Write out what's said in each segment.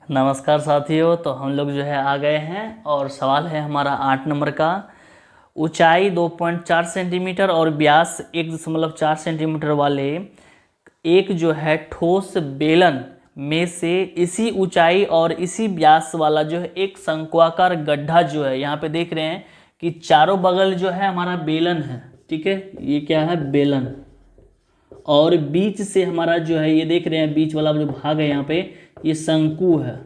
नमस्कार साथियों। तो हम लोग जो है आ गए हैं और सवाल है हमारा 8 नंबर का। ऊंचाई 2.4 सेंटीमीटर और व्यास 1.4 सेंटीमीटर वाले एक जो है ठोस बेलन में से इसी ऊंचाई और इसी व्यास वाला जो है एक शंक्वाकार गड्ढा जो है, यहाँ पे देख रहे हैं कि चारों बगल जो है हमारा बेलन है। ठीक है, ये क्या है? बेलन। और बीच से हमारा जो है, ये देख रहे हैं बीच वाला जो भाग है यहाँ पे, ये शंकु है।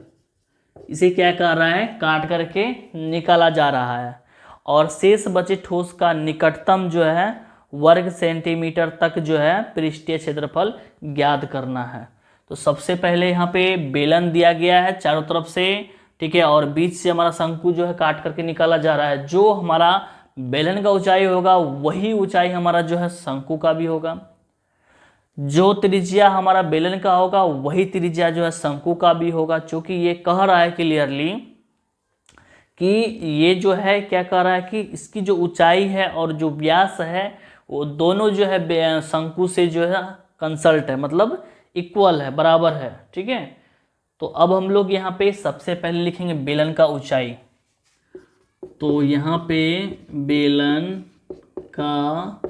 इसे क्या कर रहा है? काट करके निकाला जा रहा है। और शेष बचे ठोस का निकटतम जो है वर्ग सेंटीमीटर तक जो है पृष्ठीय क्षेत्रफल ज्ञात करना है। तो सबसे पहले यहाँ पे बेलन दिया गया है चारों तरफ से, ठीक है, और बीच से हमारा शंकु जो है काट करके निकाला जा रहा है। जो हमारा बेलन का ऊंचाई होगा वही ऊंचाई हमारा जो है शंकु का भी होगा। जो त्रिज्या हमारा बेलन का होगा वही त्रिज्या जो है शंकु का भी होगा। चूंकि ये कह रहा है क्लियरली कि ये जो है क्या कह रहा है कि इसकी जो ऊंचाई है और जो व्यास है वो दोनों जो है शंकु से जो है कंसल्ट है, मतलब इक्वल है, बराबर है। ठीक है, तो अब हम लोग यहाँ पे सबसे पहले लिखेंगे बेलन का ऊंचाई। तो यहाँ पे बेलन का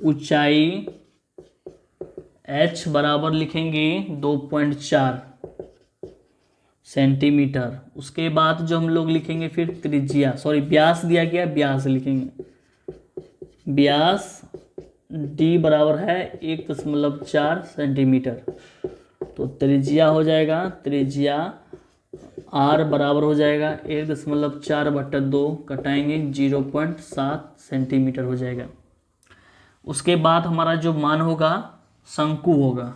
ऊंचाई h बराबर लिखेंगे 2.4 सेंटीमीटर। उसके बाद जो हम लोग लिखेंगे फिर त्रिज्या, सॉरी व्यास दिया गया, व्यास लिखेंगे। व्यास d बराबर है 1.4 सेंटीमीटर। तो त्रिज्या हो जाएगा, त्रिज्या r बराबर हो जाएगा 1.4/2, कटाएंगे 0.7 सेंटीमीटर हो जाएगा। उसके बाद हमारा जो मान होगा शंकु होगा।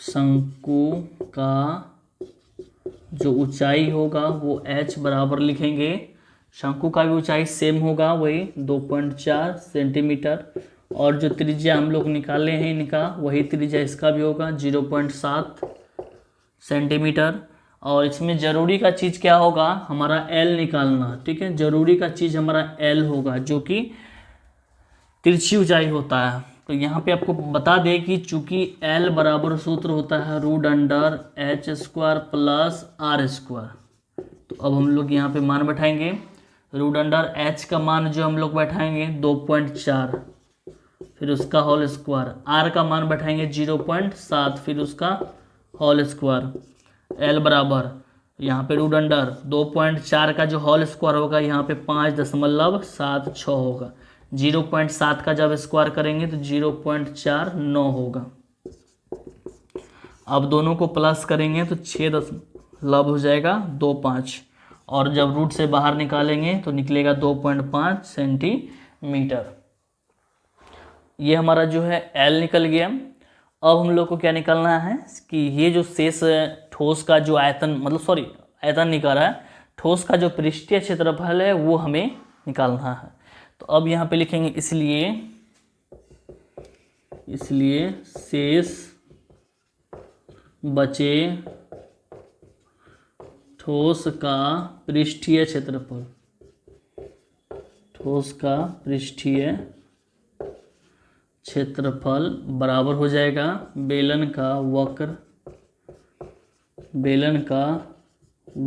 शंकु का जो ऊंचाई होगा वो h बराबर लिखेंगे। शंकु का भी ऊंचाई सेम होगा, वही 2.4 सेंटीमीटर। और जो त्रिज्या हम लोग निकाले हैं इनका, वही त्रिज्या इसका भी होगा 0.7 सेंटीमीटर। और इसमें ज़रूरी का चीज़ क्या होगा? हमारा L निकालना। ठीक है, ज़रूरी का चीज़ हमारा L होगा जो कि तिरछी ऊंचाई होता है। तो यहाँ पे आपको बता दें कि चूंकि L बराबर सूत्र होता है √h² प्लस r²। तो अब हम लोग यहाँ पे मान बैठाएंगे। √h का मान जो हम लोग बैठाएंगे 2.4, फिर उसका होल स्क्वायर। r का मान बैठाएंगे 0.7, फिर उसका होल स्क्वायर। L बराबर यहाँ पे √2.4 का जो होल स्क्वायर होगा यहाँ पे 5.76 होगा। 0.7 का जब स्क्वायर करेंगे तो 0.49 होगा। अब दोनों को प्लस करेंगे तो 6 हो जाएगा 25, और जब रूट से बाहर निकालेंगे तो निकलेगा 2.5 सेंटीमीटर। ये हमारा जो है L निकल गया। अब हम लोग को क्या निकालना है कि ये जो शेष ठोस का जो आयतन, मतलब सॉरी आयतन निकल रहा है, ठोस का जो पृष्ठीय क्षेत्रफल है वो हमें निकालना है। तो अब यहाँ पे लिखेंगे इसलिए शेष बचे ठोस का पृष्ठीय क्षेत्रफल, ठोस का पृष्ठीय क्षेत्रफल बराबर हो जाएगा बेलन का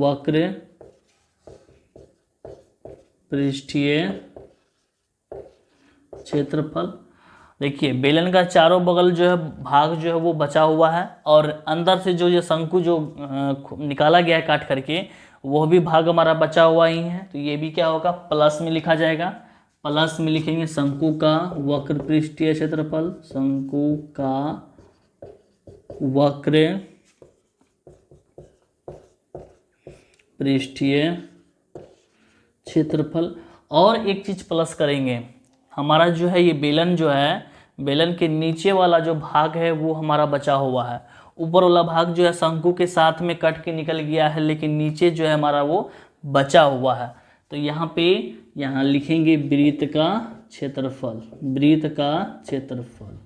वक्र पृष्ठीय क्षेत्रफल। देखिए बेलन का चारों बगल जो है भाग जो है वो बचा हुआ है, और अंदर से जो ये शंकु जो निकाला गया है काट करके, वो भी भाग हमारा बचा हुआ ही है। तो ये भी क्या होगा? प्लस में लिखा जाएगा। प्लस में लिखेंगे शंकु का वक्र पृष्ठीय क्षेत्रफल, शंकु का वक्र पृष्ठीय क्षेत्रफल। और एक चीज प्लस करेंगे, हमारा जो है ये बेलन जो है, बेलन के नीचे वाला जो भाग है वो हमारा बचा हुआ है। ऊपर वाला भाग जो है शंकु के साथ में कट के निकल गया है, लेकिन नीचे जो है हमारा वो बचा हुआ है। तो यहाँ लिखेंगे वृत्त का क्षेत्रफल, वृत्त का क्षेत्रफल।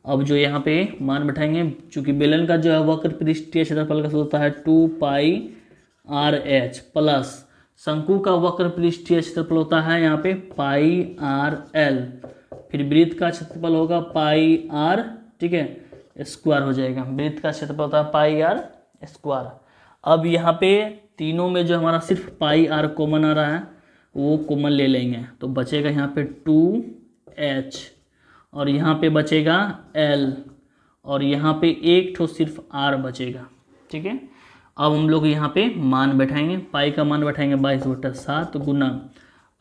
अब जो यहाँ पे मान बैठाएंगे, चूंकि बेलन का जो है वक्र पृष्ठीय क्षेत्रफल का सूत्र होता है 2πRh प्लस शंकु का वक्र पृष्ठीय क्षेत्रफल होता है यहाँ पे πRL, फिर वृत्त का क्षेत्रफल होगा πR, ठीक है, स्क्वायर हो जाएगा। वृत्त का क्षेत्रफल होता है पाई आर स्क्वायर। अब यहाँ पे तीनों में जो हमारा सिर्फ पाई आर कॉमन आ रहा है वो कॉमन ले लेंगे, तो बचेगा यहाँ पे 2h और यहाँ पे बचेगा l और यहाँ पे एक ठो सिर्फ r बचेगा। ठीक है, अब हम लोग यहाँ पे मान बैठाएंगे, पाई का मान बैठाएंगे 22/7 गुना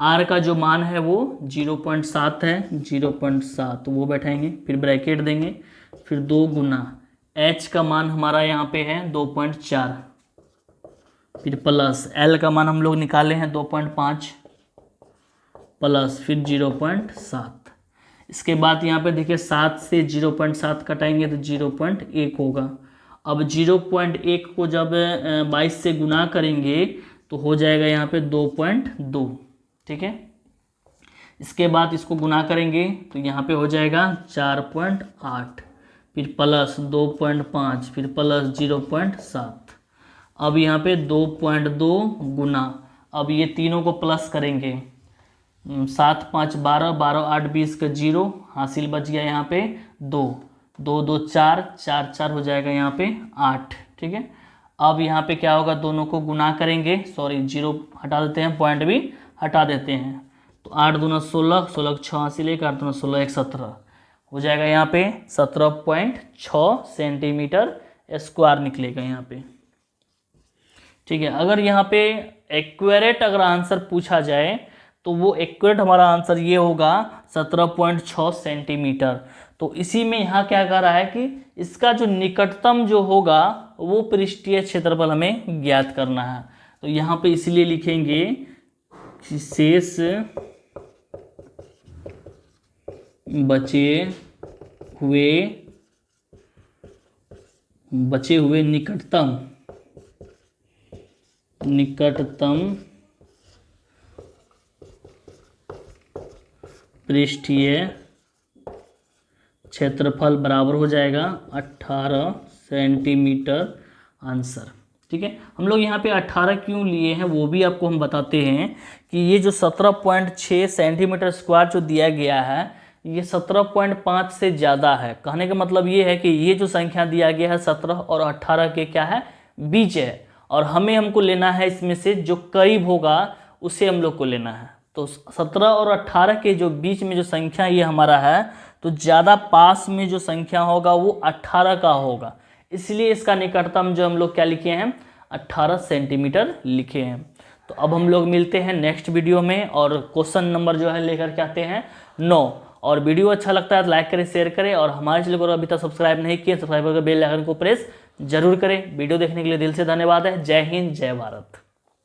r का जो मान है वो 0.7 है, 0.7 वो बैठाएंगे, फिर ब्रैकेट देंगे, फिर 2 गुना h का मान हमारा यहाँ पे है 2.4, फिर प्लस l का मान हम लोग निकाले हैं 2.5 प्लस फिर 0.7। इसके बाद यहाँ पे देखिए 7 से 0.7 कटाएंगे तो 0.1 होगा। अब 0.1 को जब 22 से गुना करेंगे तो हो जाएगा यहाँ पे 2.2। ठीक है, इसके बाद इसको गुना करेंगे तो यहाँ पे हो जाएगा 4.8, फिर प्लस 2.5, फिर प्लस 0.7। अब यहाँ पे 2.2 गुना, अब ये तीनों को प्लस करेंगे, 7 5 12, 12 8 20 का 0 हासिल बच गया यहाँ पे 2, 2 2 4, 4 4 हो जाएगा यहाँ पे 8। ठीक है, अब यहाँ पे क्या होगा, दोनों को गुना करेंगे, सॉरी 0 हटा देते हैं, पॉइंट भी हटा देते हैं, तो 8 दूना 16, 16 6 हासिल 1, 8 दूना 16 1 17 हो जाएगा यहाँ पे 17.6 सेंटीमीटर स्क्वायर निकलेगा यहाँ पे। ठीक है, अगर यहाँ पे एक्यूरेट अगर आंसर पूछा जाए तो वो एक्यूरेट हमारा आंसर ये होगा 17.6 सेंटीमीटर। तो इसी में यहाँ क्या कह रहा है कि इसका जो निकटतम जो होगा वो पृष्ठीय क्षेत्रफल हमें ज्ञात करना है। तो यहाँ पे इसलिए लिखेंगे कि शेष बचे हुए निकटतम पृष्ठीय क्षेत्रफल बराबर हो जाएगा 18 सेंटीमीटर आंसर। ठीक है, हम लोग यहाँ पे 18 क्यों लिए हैं वो भी आपको हम बताते हैं कि ये जो 17.6 सेंटीमीटर स्क्वायर जो दिया गया है ये 17.5 से ज़्यादा है। कहने का मतलब ये है कि ये जो संख्या दिया गया है 17 और 18 के क्या है, बीच है, और हमको लेना है इसमें से जो करीब होगा उसे हम लोग को लेना है। तो 17 और 18 के जो बीच में जो संख्या ये हमारा है, तो ज़्यादा पास में जो संख्या होगा वो 18 का होगा, इसलिए इसका निकटतम जो हम लोग क्या लिखे हैं 18 सेंटीमीटर लिखे हैं। तो अब हम लोग मिलते हैं नेक्स्ट वीडियो में और क्वेश्चन नंबर जो है लेकर के आते हैं 9। और वीडियो अच्छा लगता है तो लाइक करें, शेयर करें, और हमारे चैनल को अभी तक सब्सक्राइब नहीं किए सब्सक्राइब करके बेल आइकन को प्रेस जरूर करें। वीडियो देखने के लिए दिल से धन्यवाद है। जय हिंद, जय भारत।